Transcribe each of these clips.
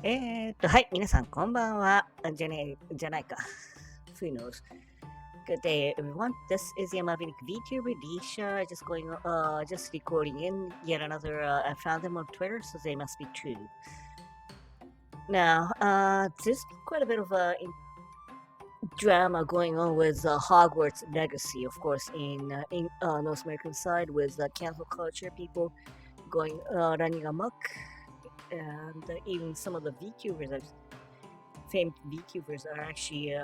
はい、皆さん、こんばんは。じゃないか。Who knows? Good day, everyone. This is Yamavinik VTuber Disha. Just recording in yet another. I found them on Twitter, so they must be true. Now, there's quite a bit of drama going on with Hogwarts Legacy, of course, in North American side with cancel culture, people going running amok, and even some of the VTubers, famed VTubers, are actually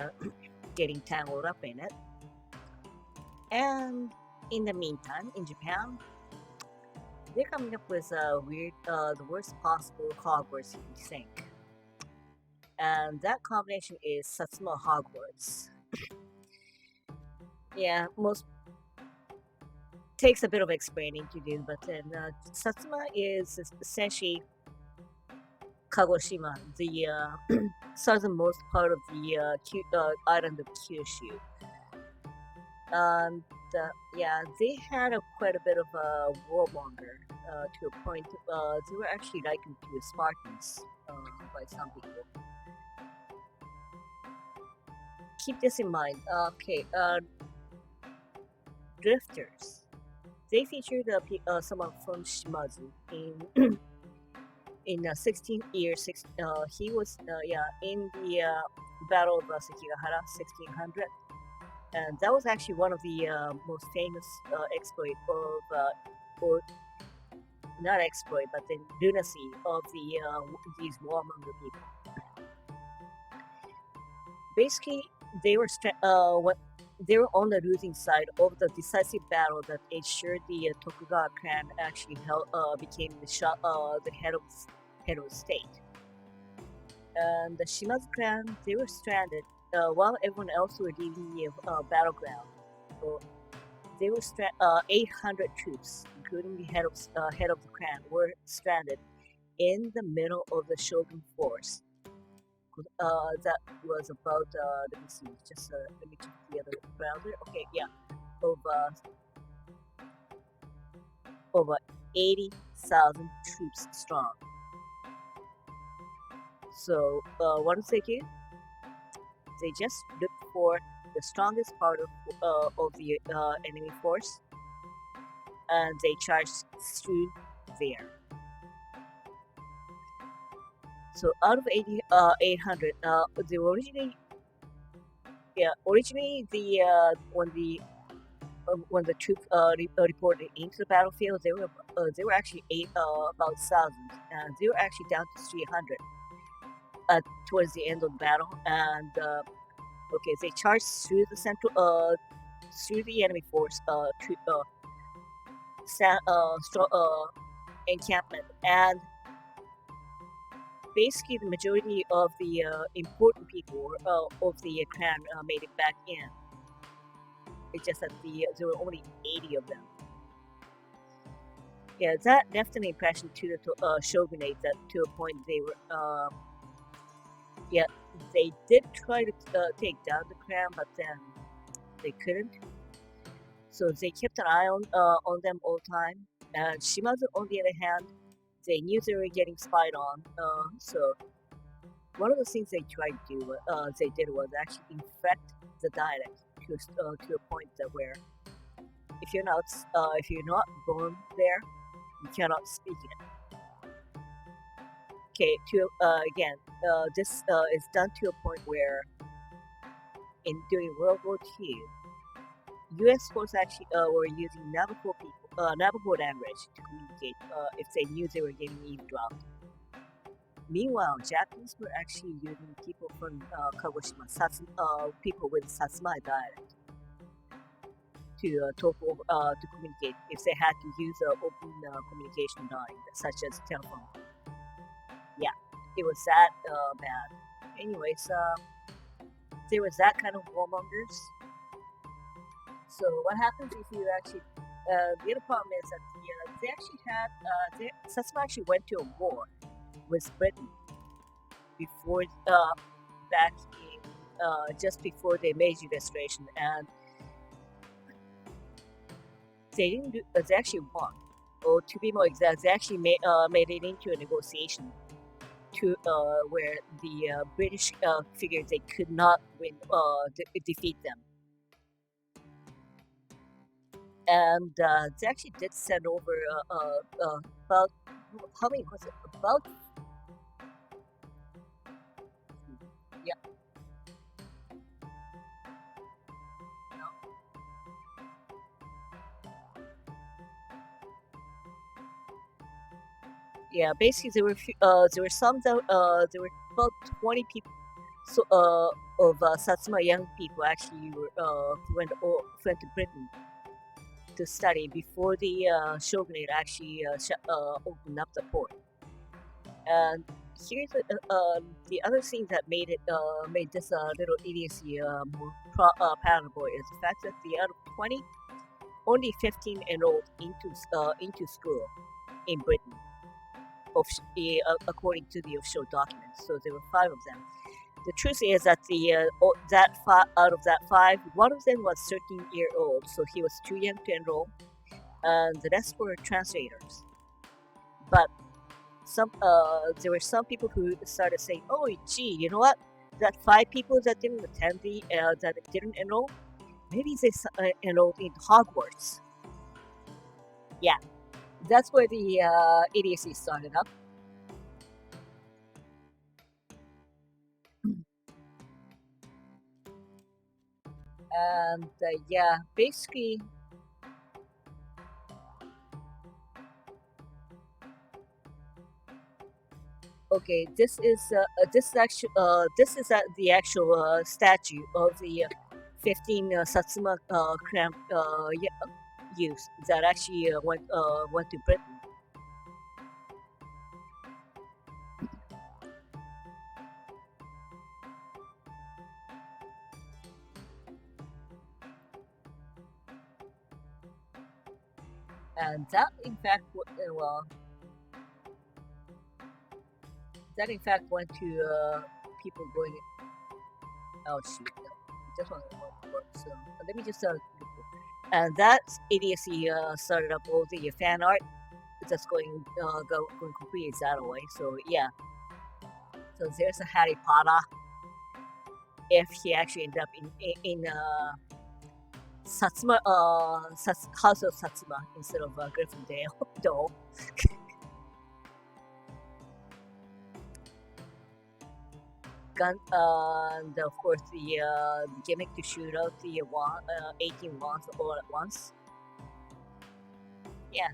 getting tangled up in it. And in the meantime, in Japan, they're coming up with the worst possible Hogwarts you can think. And that combination is Satsuma Hogwarts. Yeah, most takes a bit of explaining to do, but then Satsuma is essentially Kagoshima, the southernmost part of the island of Kyushu. And yeah, they had quite a bit of a warmonger to a point. They were actually likened to Spartans by some people. Keep this in mind. Okay, drifters. They featured someone from Shimazu in in 16th year. He was in the Battle of Sekigahara, 1600. And that was actually one of the most famous exploit of, or not exploit, but the lunacy of these warmonger people. Basically, they were they were on the losing side of the decisive battle that ensured the Tokugawa clan actually became the head of the state. And the Shimazu clan, they were stranded while everyone else were leaving the battleground. So they were 800 troops, including the head of the clan, were stranded in the middle of the shogun force. That was about let me see, just let me check the other browser. Okay, yeah, over 80,000 troops strong. So what did they do? They just looked for the strongest part of the enemy force, and they charged through there. So out of 800, they were originally the when the troops reported into the battlefield, they were actually about 1,000, and they were actually down to 300 towards the end of the battle. And okay, they charged through the through the enemy force encampment, and basically the majority of the important people of the clan made it back in. It's just that there were only 80 of them. Yeah, that left an impression to the shogunate that to a point they were, they did try to take down the clan, but then they couldn't. So they kept an eye on them all the time. And Shimazu, on the other hand, they knew they were getting spied on. So one of the things they did was actually infect the dialect to a point that where if you're not born there, you cannot speak it. Okay, this is done to a point where during World War II, U.S. forces actually were using Navajo language to communicate if they knew they were getting eavesdropped. Meanwhile, Japanese were actually using people from Kagoshima, people with Satsuma dialect, to communicate if they had to use an open communication line, such as telephone. Yeah, it was that bad. Anyways, there was that kind of warmongers. So what happens if you actually? The other problem is that they actually had Satsuma actually went to a war with Britain before back in just before the Meiji Restoration, and they didn't do. They actually won, or to be more exact, they actually made it into a negotiation. to where the British figured they could not win, defeat them, and they actually did send over about how many was it? About yeah, yeah. Basically, there were some that there were about 20 people. So of Satsuma young people actually went to Britain to study before the shogunate actually opened up the port. And here's the other thing that made this little idiocy more palatable is the fact that the out of 20, only 15 enrolled into school in Britain, according to the official documents. So there were 5 of them. The truth is that out of that 5, one of them was 13-year-old, so he was too young to enroll, and the rest were translators. But there were some people who started saying, "Oh, gee, you know what? That 5 people that didn't attend that didn't enroll, maybe they enrolled in Hogwarts." Yeah, that's where the idiocy started up. And yeah, basically, okay, this is the actual statue of the 15 Satsuma youth that actually went to Britain. And that in fact that in fact went to people going, oh shoot, no, this one won't work. So let me just and that idiocy started up all the fan art that's going completely that way. So yeah, so there's a Harry Potter if he actually ended up in Satsuma, House of Satsuma instead of Gryffindor. Though. Gun, and of course the gimmick to shoot out the 18 wands all at once. Yeah,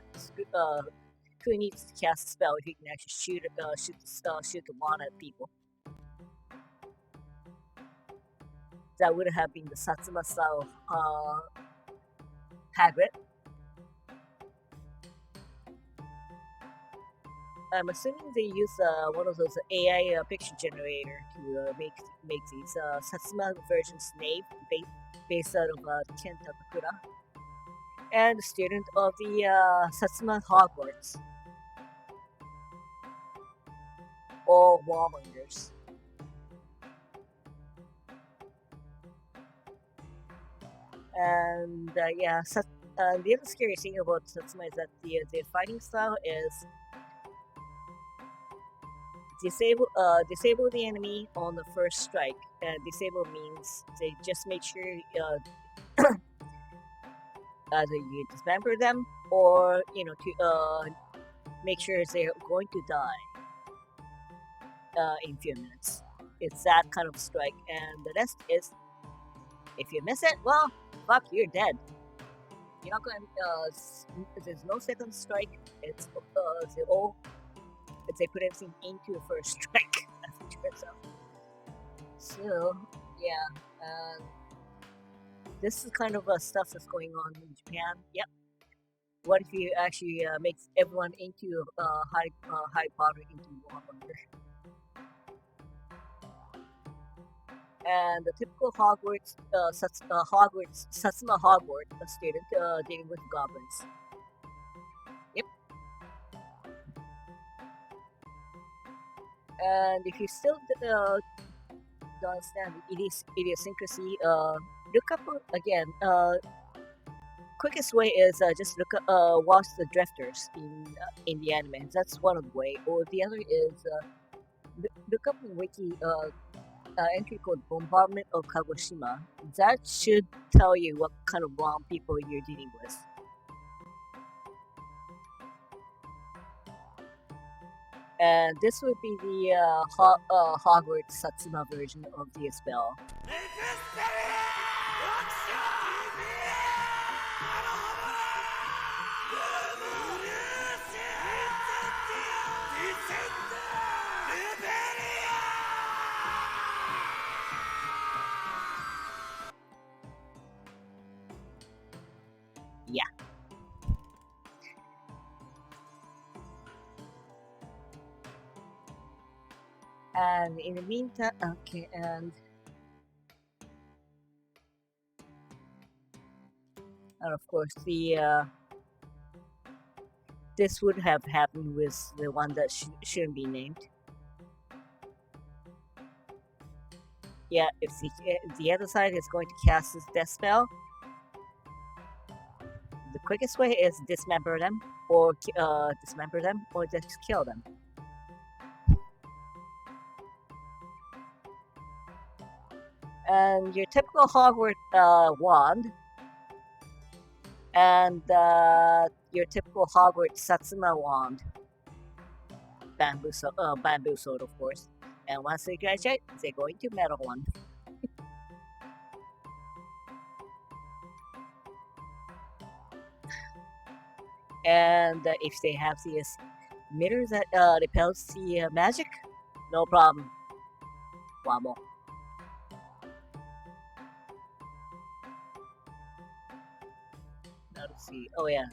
who needs to cast a spell if you can actually shoot the wand at people? That would have been the Satsuma style Hagrid. I'm assuming they use one of those AI picture generator to make these Satsuma versions based out of Kenta Takura, and a student of the Satsuma Hogwarts, all warmongers. And yeah, the other scary thing about Satsuma is that the fighting style is disable the enemy on the first strike. Disable means they just make sure either you dismember them or to make sure they're going to die in a few minutes. It's that kind of strike, and the rest is if you miss it, well, fuck, you're dead. You're not going. There's no second strike. It's they put everything into the first strike, as it turns out. So, yeah, this is kind of stuff that's going on in Japan. Yep. What if you actually make everyone into Harry Potter into Warmonger? And the typical Satsuma Hogwarts student dealing with goblins. Yep. And if you still don't understand the idiosyncrasy, look up again. Quickest way is just watch the drifters in the anime. That's one of the way, or the other is look up the wiki entry called Bombardment of Kagoshima. That should tell you what kind of wrong people you're dealing with. And this would be the Hogwarts Satsuma version of the spell. Yeah. And in the meantime, okay, and of course the this would have happened with the one that shouldn't be named. Yeah, if the other side is going to cast this death spell, the quickest way is dismember them, or just kill them. And your typical Hogwarts wand, and your typical Hogwarts Satsuma wand, bamboo sword, of course. And once they graduate, they're going to metal one. And if they have the mirror that repels the magic, no problem. Wobble. Now let's see. Oh yeah,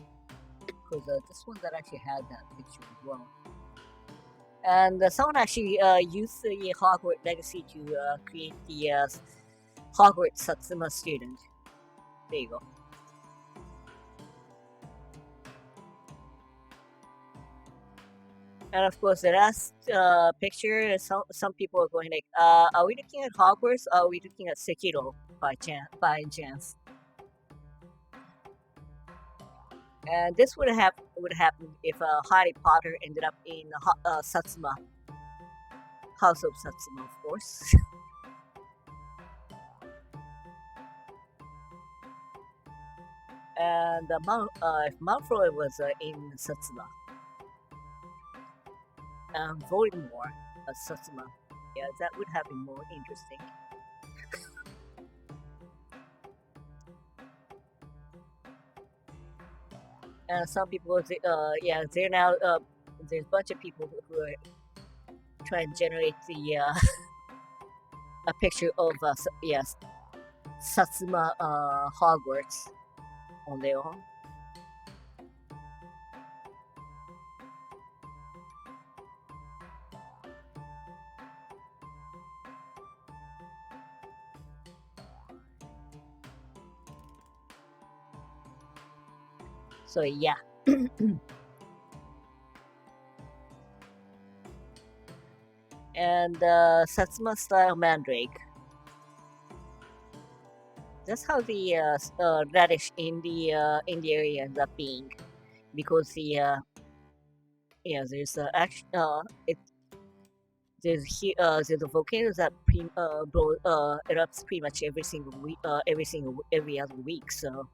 because this one that actually had that picture as well. And someone actually used the Hogwarts legacy to create the Hogwarts Satsuma student. There you go. And of course, the last picture, some people are going like, are we looking at Hogwarts? Or are we looking at Sekiro by chance? And this would happen if Harry Potter ended up in Satsuma, House of Satsuma, of course. And if Malfoy was in Satsuma, Voldemort Satsuma, yeah, that would have been more interesting. And some people, they're now there's a bunch of people who are trying to generate the a picture of Satsuma Hogwarts on their own. So yeah. And Satsuma style mandrake. That's how the radish in the area ends up being, because there's there's a volcano that erupts pretty much every single week, every other week. So,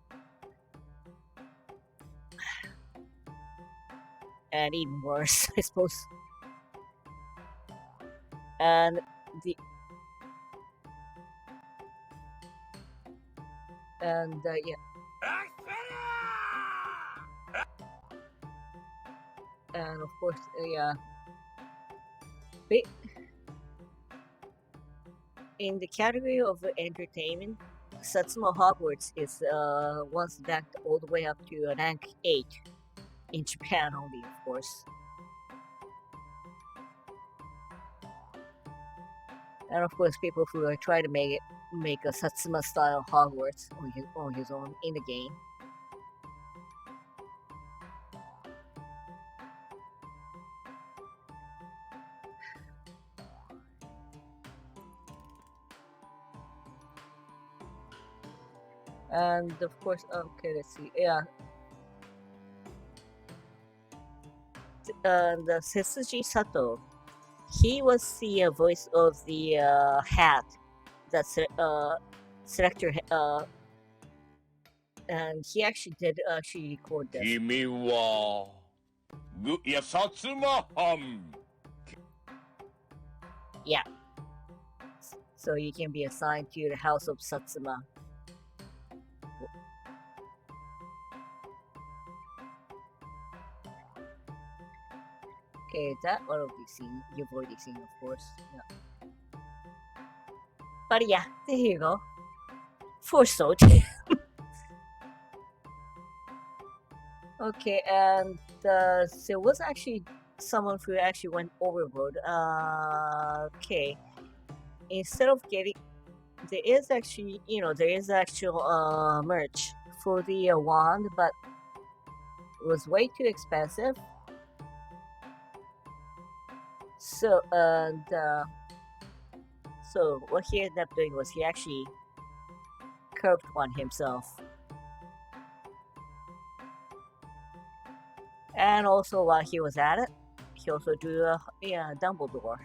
and even worse, I suppose. And yeah. And of course, in the category of entertainment, Satsuma Hogwarts is once ranked all the way up to rank 8 in Japan only, of course. And of course, people who are trying to make a Satsuma style Hogwarts on his own in the game. And of course, okay, let's see. Yeah. The Setsuji Sato, he was the voice of the hat, that selector, and he actually did record this. 君はSatsuma ham. Yeah. So you can be assigned to the house of Satsuma. Okay, that one of the scene, you've already seen, of course. Yeah. But yeah, there you go. Forsold. Okay, and there was actually someone who actually went overboard. Okay. Instead of getting, there is actually, there is actual merch for the wand, but it was way too expensive. So, and so what he ended up doing was he actually curved one himself. And also while he was at it, he also drew a Dumbledore.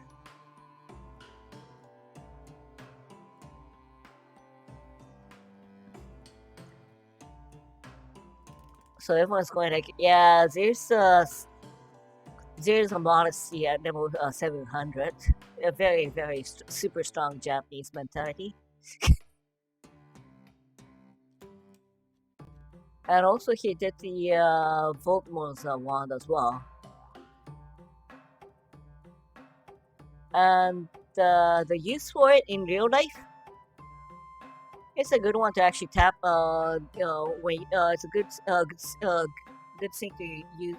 So everyone's going like, yeah, there's a modesty at level 700. A very, very super strong Japanese mentality. And also he did the Voldemort's wand as well. And the use for it in real life, it's a good one to actually tap. When it's a good thing to use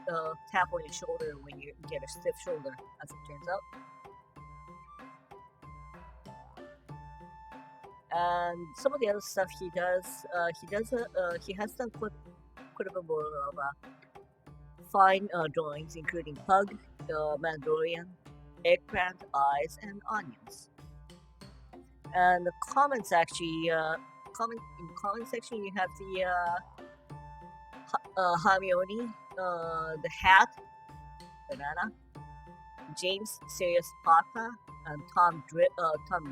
tap on your shoulder when you get a stiff shoulder, as it turns out. And some of the other stuff he does, he has done quite a bit more of fine drawings, including pug, Mandalorian, eggplant, eyes, and onions. And the comments actually, in the comment section, you have the Hermione, the hat, banana, James Sirius Potter, and Tom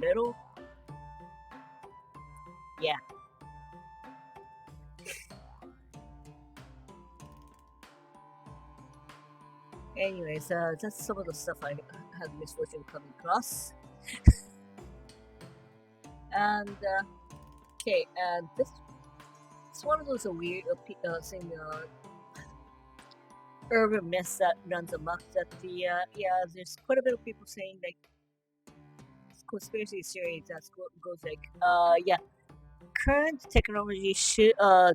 Riddle. Yeah. Anyways, that's some of the stuff I had the misfortune coming across. And okay, and this it's one of those weird thing, urban myths that runs amok. That there's quite a bit of people saying like conspiracy theories that goes like current technology should there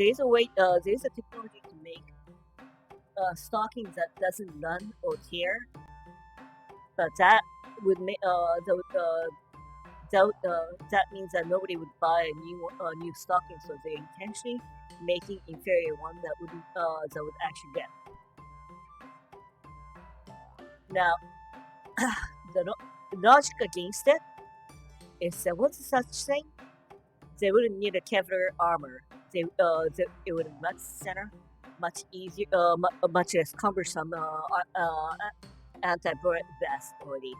is a way there is a technology to make stockings that doesn't run or tear, but that would make that means that nobody would buy a new stocking, so they're intentionally making inferior one that would actually get. Now, the logic against it is that what's such thing? They wouldn't need a Kevlar armor. It would be much thinner, much easier, much less cumbersome anti-bullet vest already.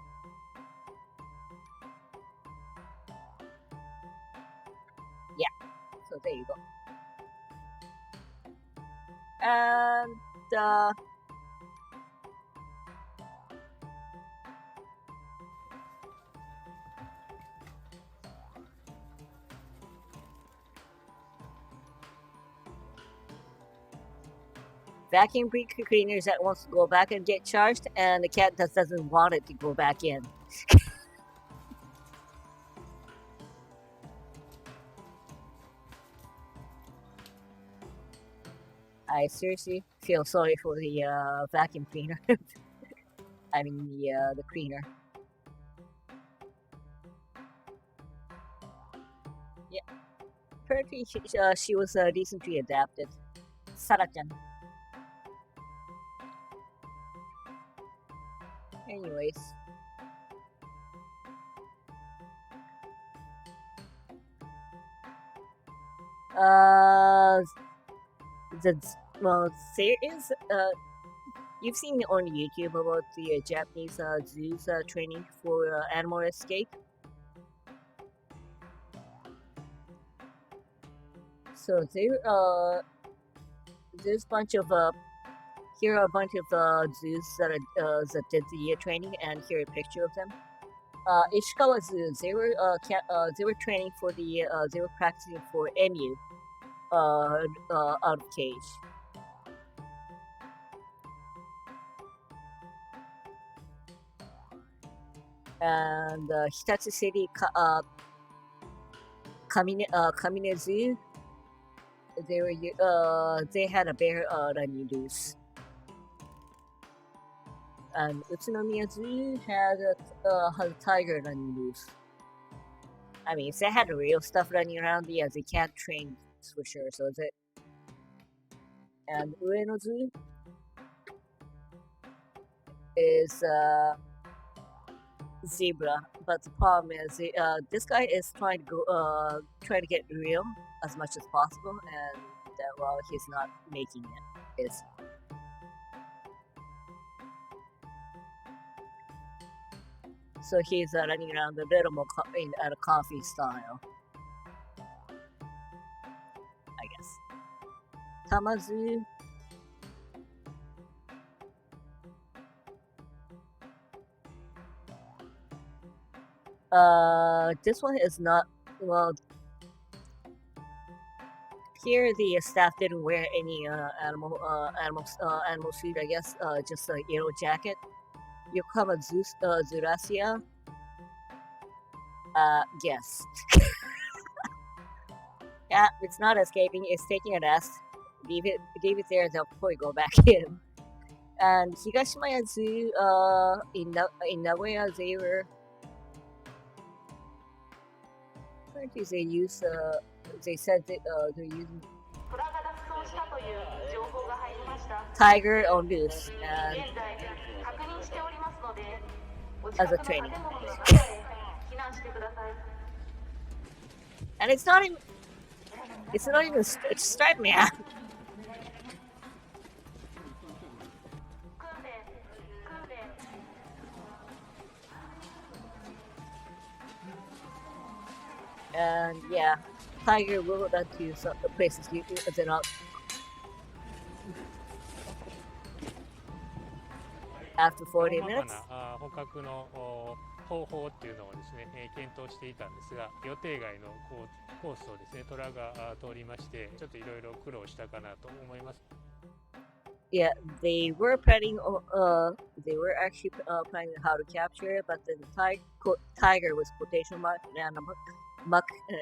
Yeah, so there you go. And vacuum cleaners that wants to go back and get charged, and the cat that doesn't want it to go back in. I seriously feel sorry for the vacuum cleaner. I mean the cleaner. Yeah, apparently she was recently adapted. Sarachan. Anyways. Well, there is You've seen on YouTube about the Japanese zoos training for animal escape. So there's a bunch of here are a bunch of zoos that did the training, and here a picture of them. Ishikawa Zoo, they were training for they were practicing for emu out of cage. And Hitachi City Kamine Zoo, they had a bear running loose. And Utsunomiya Zoo had a tiger running loose. I mean, if they had real stuff running around, yeah, they can't train for sure. So they and Ueno Zoo is zebra, but the problem is this guy is trying to get real as much as possible, and well, he's not making it. Is so he's running around a little more at a coffee style, I guess. Tamazu. This one is not well. Here the staff didn't wear any animal suit. I guess just a yellow jacket. Yokohama Zurasia. Yes. Yeah, it's not escaping. It's taking a rest. Leave it there. They'll probably go back in. And Higashimaya Zoo in Nagoya, they were apparently they said that they're using tiger on loose and as a training. And it's not even striped, man. And yeah, tiger will not to some places they're not. After 40 minutes. 捕獲の方法っていうのをですね、検討していたんですが、予定外のコースをですね、虎が通りまして、ちょっといろいろ苦労したかなと思います。Yeah, they were planning. They were actually planning how to capture it, but then the tiger was quotation mark and muck in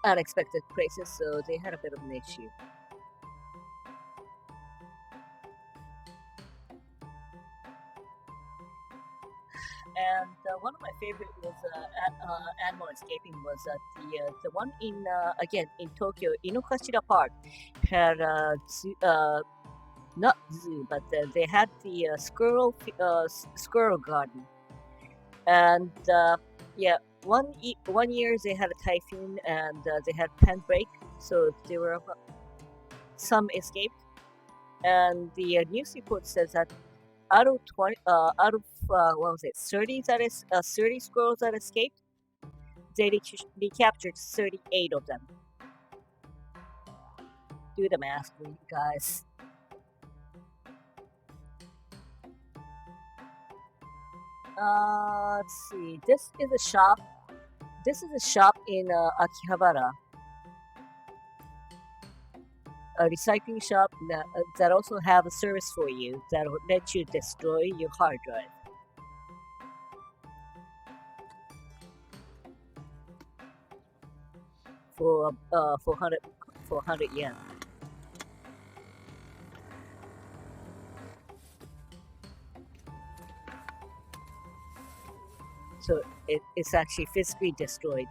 unexpected places, so they had a bit of an issue. And one of my favorite was animal escaping was the one in again in Tokyo, Inokashira Park had not zoo, but they had the squirrel garden, and yeah, one year they had a typhoon and they had pen break, so there were some escaped, and the news report says that out of 30 30 squirrels that escaped, they captured 38 of them. Do the math, guys. Let's see. This is a shop. This is a shop in Akihabara. A recycling shop that also have a service for you that will let you destroy your hard drive. For 100 yen. So it's actually physically destroyed.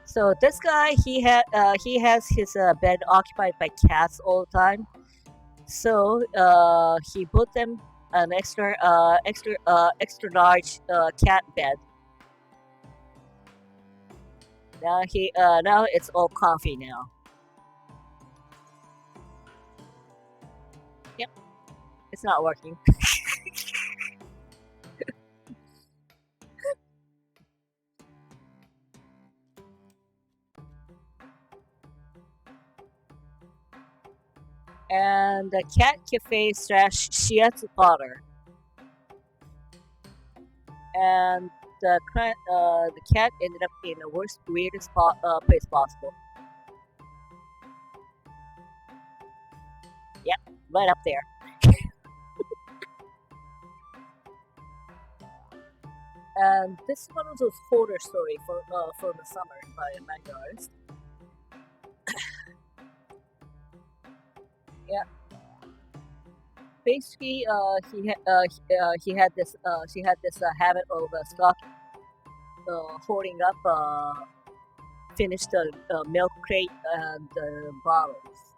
So this guy, he has his bed occupied by cats all the time. So he put them an extra large cat bed. Now it's all coffee now. Yep, it's not working. And the cat cafe slash shiatsu parlor. And the cat ended up in the worst, weirdest place possible. Yep, right up there. And this is one of those horror stories for the summer by a manga artist. Yeah, basically, he had this she had this habit of holding up finished milk crate and bottles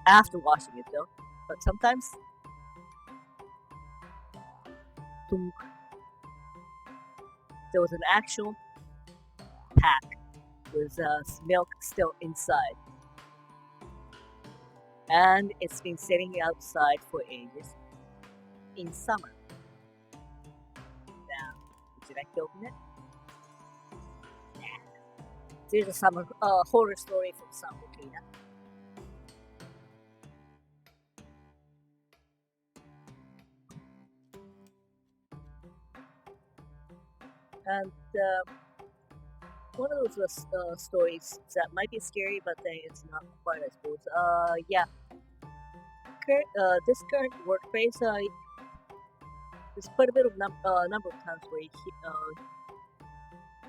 after washing it though. But sometimes, there was an actual pack with milk still inside, and it's been sitting outside for ages in summer. Now, would you like to open it? There's a summer horror story from summer, Tina. And one of those stories that might be scary, but then it's not quite, I suppose. Yeah. This current workplace, there's quite a bit of number of times where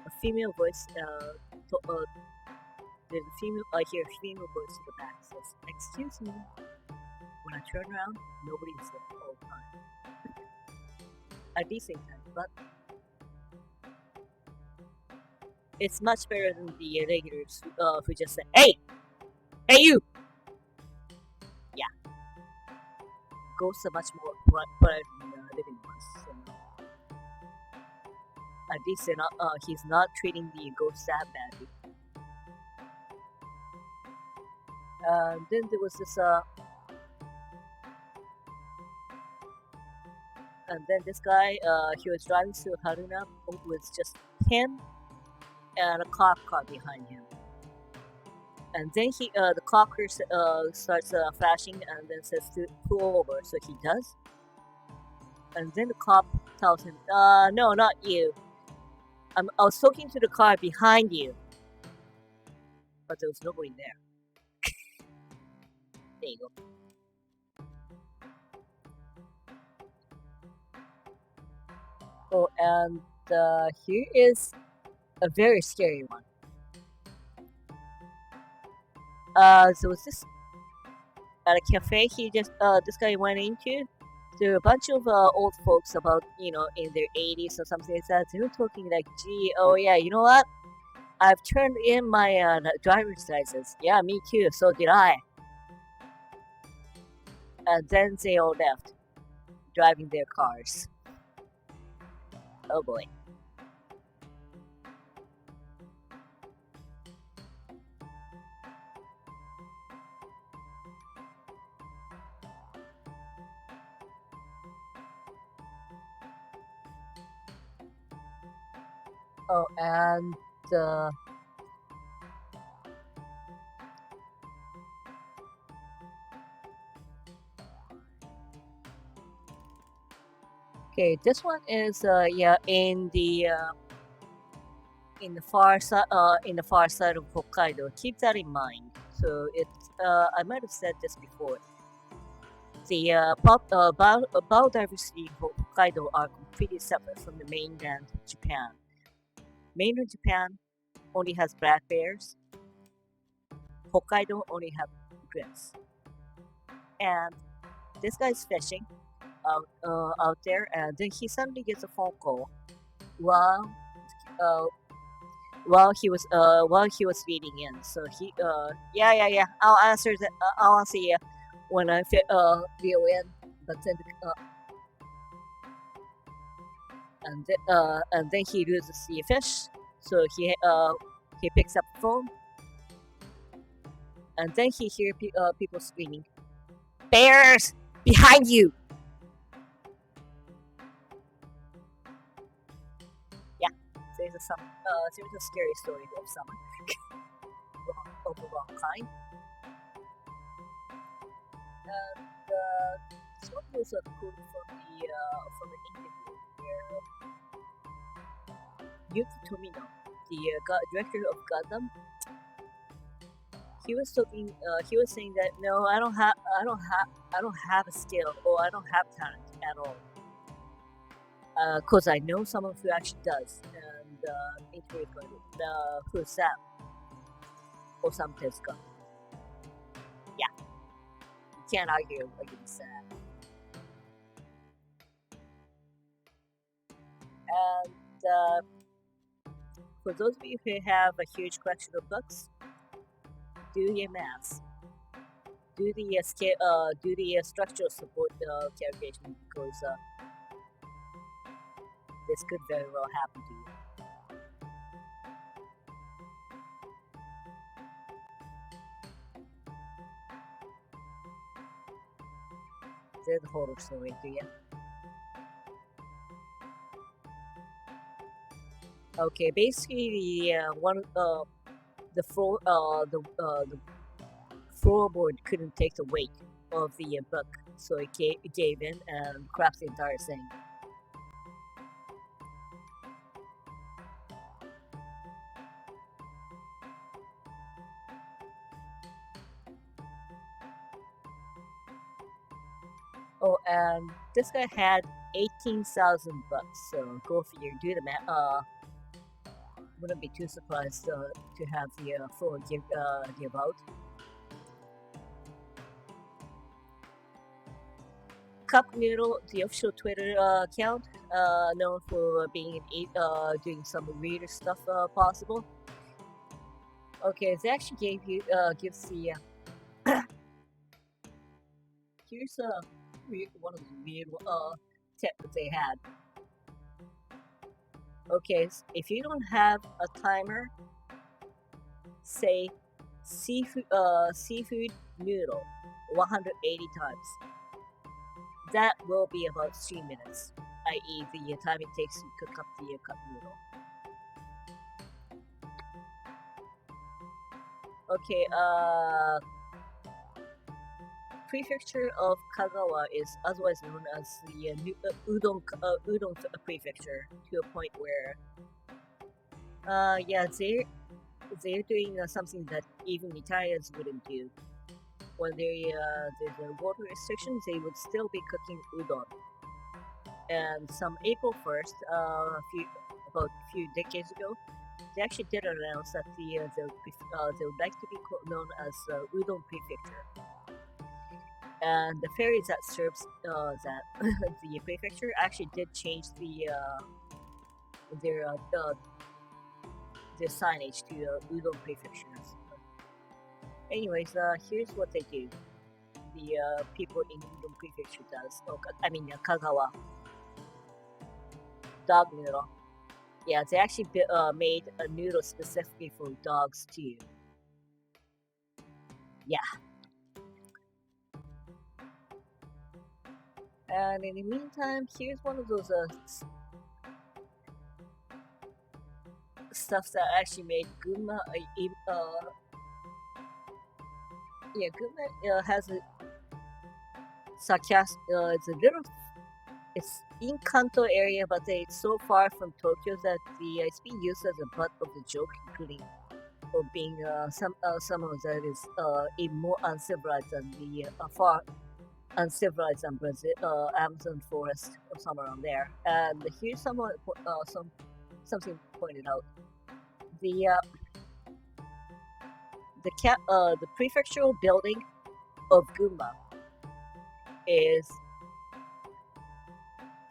a female voice, there's a female, I hear a female voice to the back says, "Excuse me." When I turn around, nobody is there all the time. At the same time, but it's much better than the regulars who just say, "Hey, hey you." Yeah, ghosts are much more bright than living ones. So at least he's not treating the ghost that badly. Then there was this and then this guy he was driving through Haruna with just him and a cop car behind him. And then the cop car starts flashing and then says to pull over, so he does. And then the cop tells him, "No, not you. I was talking to the car behind you." But there was nobody there. There you go. Oh, and here is a very scary one. So it's this at a cafe this guy went into. There were a bunch of old folks about in their 80s or something like that. They were talking like, "Gee, oh yeah, you know what? I've turned in my driver's license. Yeah, me too. So did I." And then they all left, driving their cars. Oh boy. Oh, and okay, this one is yeah in the far side of Hokkaido. Keep that in mind. So it's I might have said this before. The biodiversity in Hokkaido are completely separate from the mainland Japan. Mainland Japan only has black bears. Hokkaido only have griffs. And this guy's fishing out there, and then he suddenly gets a phone call while uh, while he was feeding in. So he yeah, I'll answer that. I'll answer you when I feel in. But then and then he loses the fish, So he picks up the phone, and then he hears people screaming, "Bears behind you!" Yeah, there's a scary story of someone of the wrong kind. And this one was a quote from an interview where Yuki Tomino, the director of Gundam, he was talking. He was saying that no, I don't have a skill or I don't have talent at all. Cause I know someone who actually does. And interview who's that? Osam Tezuka. Yeah, you can't argue against that. And for those of you who have a huge collection of books, do your math. Do the structural support calculation because this could very well happen to you. There's the horror story, do you? Okay, basically the floorboard couldn't take the weight of the book, so it gave in and crashed the entire thing. Oh, and this guy had 18,000 bucks, so go figure, do the math. Wouldn't be too surprised to have the floor give out. Cup Noodle, the official Twitter account, known for being doing some weird stuff possible. Okay, they actually gives the here's one of the weird tip that they had. Okay, if you don't have a timer, say seafood noodle 180 times. That will be about 3 minutes, i.e. the time it takes to cook up the cup noodle. Okay, prefecture of Kagawa is otherwise known as the udon prefecture, to a point where yeah, they're doing something that even Italians wouldn't do. When there's a water restriction, they would still be cooking udon. And some April 1st, about a few decades ago, they actually did announce that they would like to be known as udon prefecture. And the ferry that serves that the prefecture actually did change their signage to udon prefectures. Anyways, here's what they do. The people in Udon Prefecture does. Kagawa. Dog noodle. Yeah, they actually made a noodle specifically for dogs too. Yeah. And in the meantime, here's one of those stuff that actually made Gunma. Gunma has a sarcastic. It's in Kanto area, but it's so far from Tokyo that it's being used as a butt of the joke, including or being someone that is even more uncivilized than the far uncivilized than Brazil, Amazon forest or somewhere around there. And here's something pointed out. The prefectural building of Gunma is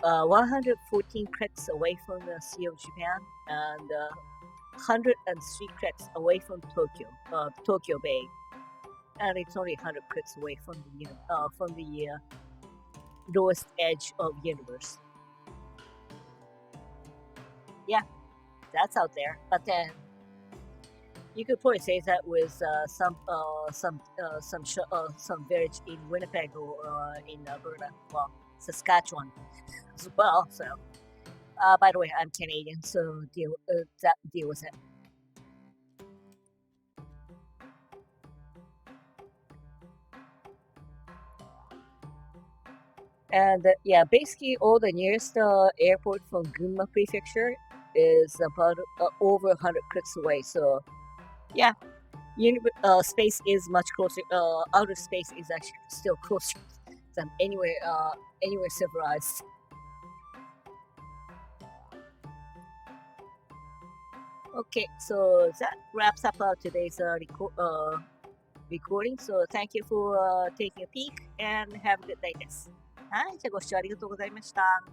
114 clicks away from the Sea of Japan and 103 clicks away from Tokyo Bay, and it's only 100 clicks away from the lowest edge of universe. Yeah, that's out there. But then you could probably say that with some village in Winnipeg or in Alberta, well, Saskatchewan as well. So, by the way, I'm Canadian, so deal with it. And yeah, basically all the nearest airport from Gunma Prefecture is about over 100 clicks away. So yeah, space is much closer. Outer space is actually still closer than anywhere civilized. Okay, so that wraps up today's recording. So thank you for taking a peek and have a good day です。はい、じゃあご視聴ありがとうございました。